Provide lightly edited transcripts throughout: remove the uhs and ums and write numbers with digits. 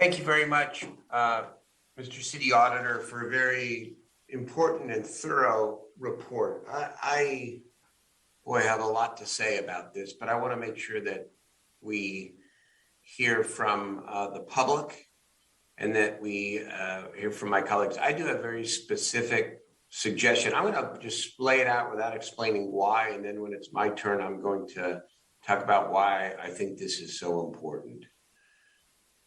Thank you very much, Mr. City Auditor, for a very important and thorough report. I have a lot to say about this, but I want to make sure that we hear from the public and that we hear from my colleagues. I do have a very specific suggestion. I'm going to just lay it out without explaining why, and then when it's my turn, I'm going to talk about why I think this is so important.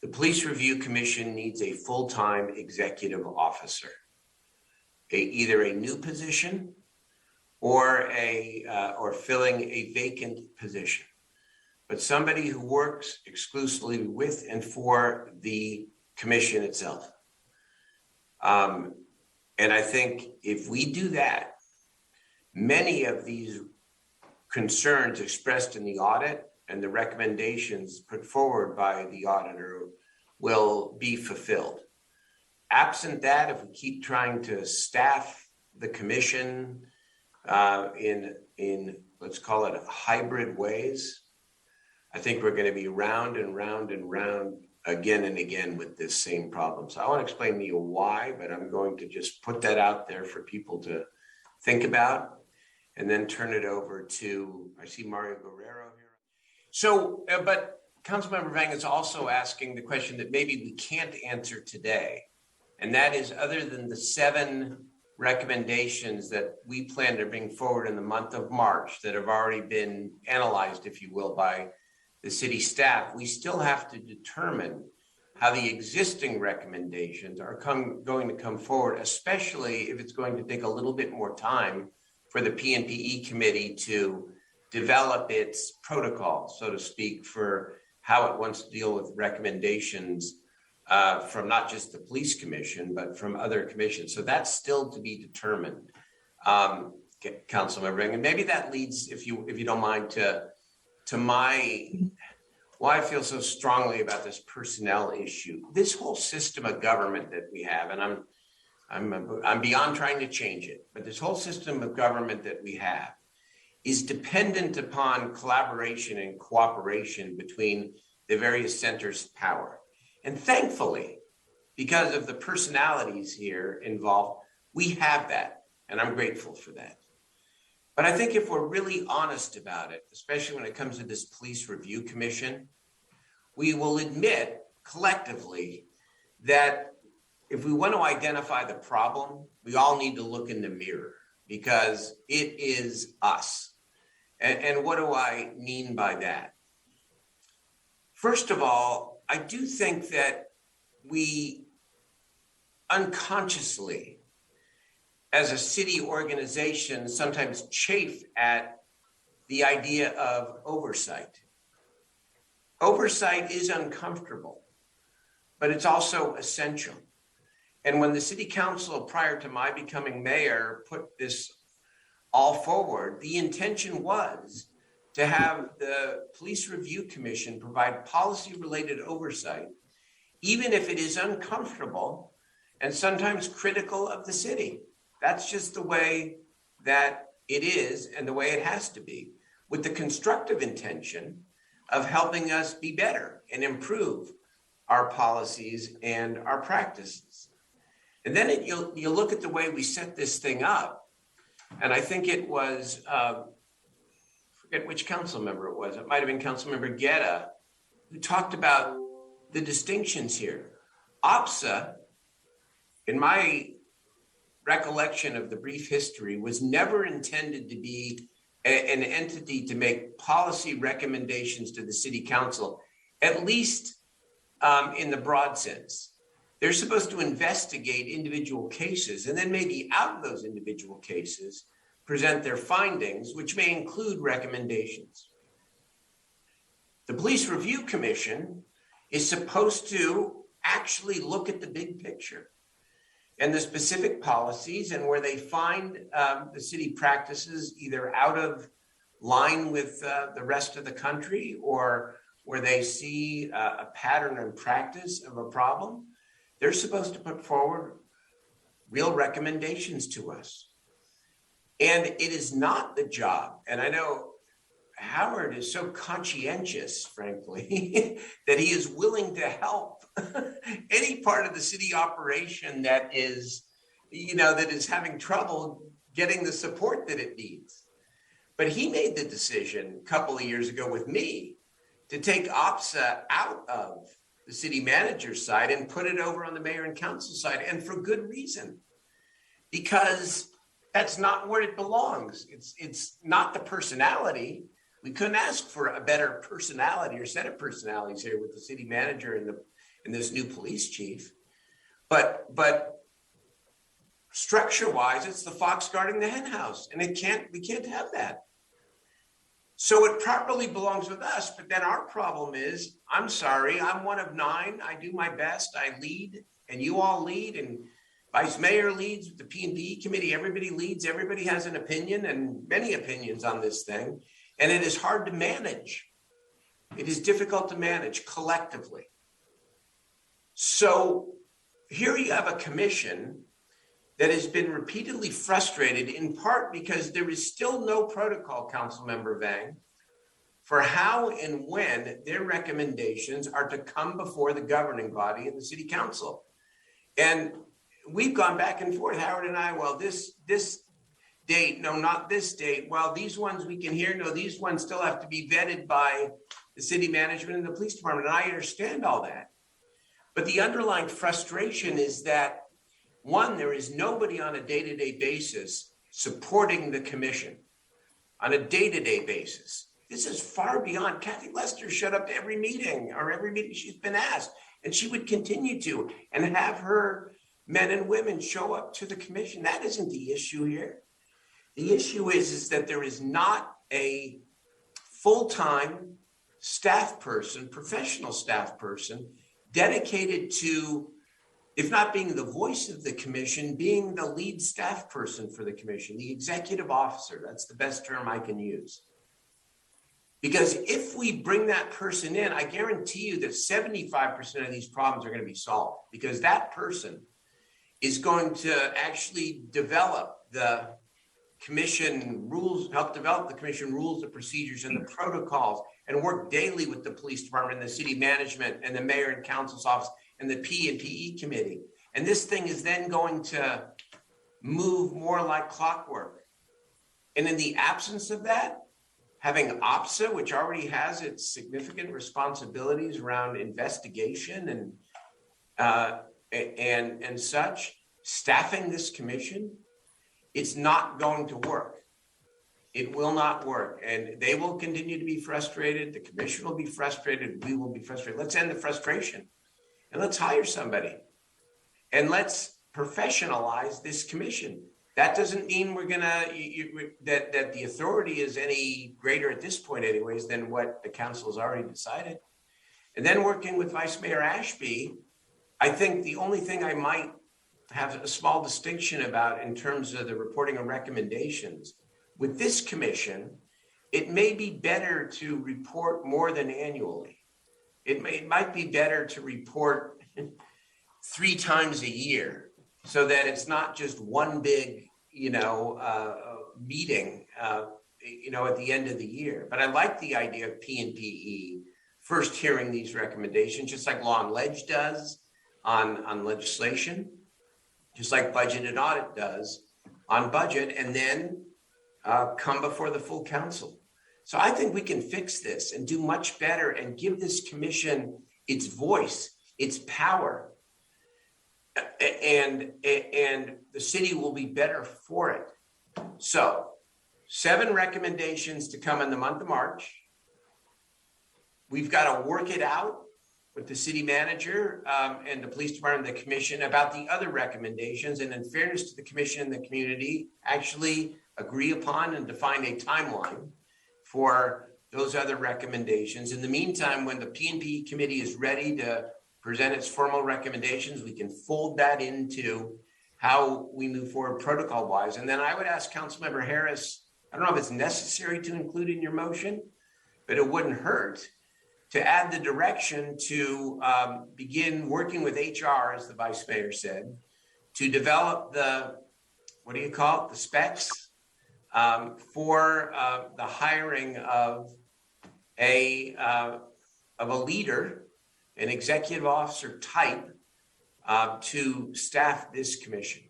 The Police Review Commission needs a full-time executive officer, either a new position or filling a vacant position, but somebody who works exclusively with and for the commission itself. And I think if we do that, many of these concerns expressed in the audit and the recommendations put forward by the auditor will be fulfilled. Absent that, if we keep trying to staff the commission in let's call it hybrid ways, I think we're going to be round and round and round again and again with this same problem. So I want to explain to you why, but I'm going to just put that out there for people to think about and then turn it over to, I see Mario Guerrero here. So, but Councilmember Vang is also asking the question that maybe we can't answer today. And that is, other than the 7 recommendations that we plan to bring forward in the month of March that have already been analyzed, if you will, by the city staff, we still have to determine how the existing recommendations are going to come forward, especially if it's going to take a little bit more time for the PNPE committee to develop its protocol, so to speak, for how it wants to deal with recommendations from not just the police commission, but from other commissions. So that's still to be determined, Councilmember. And maybe that leads, if you don't mind, to why I feel so strongly about this personnel issue. This whole system of government that we have, and I'm beyond trying to change it, but this whole system of government that we have is dependent upon collaboration and cooperation between the various centers of power. And thankfully, because of the personalities here involved, we have that, and I'm grateful for that. But I think if we're really honest about it, especially when it comes to this Police Review Commission, we will admit collectively that if we want to identify the problem, we all need to look in the mirror because it is us. And what do I mean by that? First of all, I do think that we unconsciously, as a city organization, sometimes chafe at the idea of oversight. Oversight is uncomfortable, but it's also essential. And when the city council, prior to my becoming mayor, put this all forward, the intention was to have the Police Review Commission provide policy-related oversight, even if it is uncomfortable and sometimes critical of the city. That's just the way that it is and the way it has to be, with the constructive intention of helping us be better and improve our policies and our practices. And then you look at the way we set this thing up, and I think it was, forget which council member it was, it might have been Councilmember Guerra, who talked about the distinctions here. OPSA, in my recollection of the brief history, was never intended to be an entity to make policy recommendations to the city council, at least in the broad sense. They're supposed to investigate individual cases and then maybe out of those individual cases, present their findings, which may include recommendations. The Police Review Commission is supposed to actually look at the big picture and the specific policies, and where they find the city practices either out of line with the rest of the country or where they see a pattern and practice of a problem, they're supposed to put forward real recommendations to us. And it is not the job, and I know Howard is so conscientious, frankly, that he is willing to help any part of the city operation that is, that is having trouble getting the support that it needs. But he made the decision a couple of years ago with me to take OPSA out of the city manager's side and put it over on the mayor and council side, and for good reason, because that's not where it belongs. It's not the personality. We couldn't ask for a better personality or set of personalities here with the city manager and this new police chief. But structure-wise, it's the fox guarding the hen house, and we can't have that. So it properly belongs with us, but then our problem is, I'm sorry, I'm one of 9. I do my best. I lead, and you all lead, and Vice Mayor leads with the P&PE committee. Everybody leads. Everybody has an opinion and many opinions on this thing, and it is hard to manage. It is difficult to manage collectively. So here you have a commission that has been repeatedly frustrated, in part because there is still no protocol, Councilmember Vang, for how and when their recommendations are to come before the governing body and the city council. And we've gone back and forth, Howard and I, well, this date, no, not this date. Well, these ones we can hear, no, these ones still have to be vetted by the city management and the police department. And I understand all that. But the underlying frustration is that, one, there is nobody on a day-to-day basis supporting the commission on a day-to-day basis. This is far beyond. Kathy Lester showed up to every meeting she's been asked, and she would continue to, and have her men and women show up to the commission. That isn't the issue here. The issue is that there is not a full-time staff person, professional staff person, dedicated to, if not being the voice of the commission, being the lead staff person for the commission, the executive officer. That's the best term I can use. Because if we bring that person in, I guarantee you that 75% of these problems are going to be solved, because that person is going to actually develop the commission rules, help develop the commission rules, the procedures, and the protocols, and work daily with the police department, and the city management, and the mayor and council's office, and the P&PE committee. And this thing is then going to move more like clockwork. And in the absence of that, having OPSA, which already has its significant responsibilities around investigation and such, staffing this commission, it's not going to work. It will not work. And they will continue to be frustrated. The commission will be frustrated. We will be frustrated. Let's end the frustration. And let's hire somebody, and let's professionalize this commission. That doesn't mean we're gonna that the authority is any greater at this point, anyways, than what the council has already decided. And then working with Vice Mayor Ashby, I think the only thing I might have a small distinction about in terms of the reporting of recommendations with this commission, it may be better to report more than annually. It might be better to report 3 times a year, so that it's not just one big, meeting, at the end of the year. But I like the idea of P&PE first hearing these recommendations, just like Law and Ledge does on legislation, just like Budget and Audit does on budget, and then come before the full council. So I think we can fix this and do much better and give this commission its voice, its power, and the city will be better for it. So 7 recommendations to come in the month of March. We've got to work it out with the city manager and the police department and the commission about the other recommendations. And in fairness to the commission and the community, actually agree upon and define a timeline for those other recommendations. In the meantime, when the P&PE committee is ready to present its formal recommendations, we can fold that into how we move forward protocol-wise. And then I would ask Councilmember Harris, I don't know if it's necessary to include in your motion, but it wouldn't hurt to add the direction to begin working with HR, as the Vice Mayor said, to develop the specs for the hiring of a leader an executive officer type to staff this commission.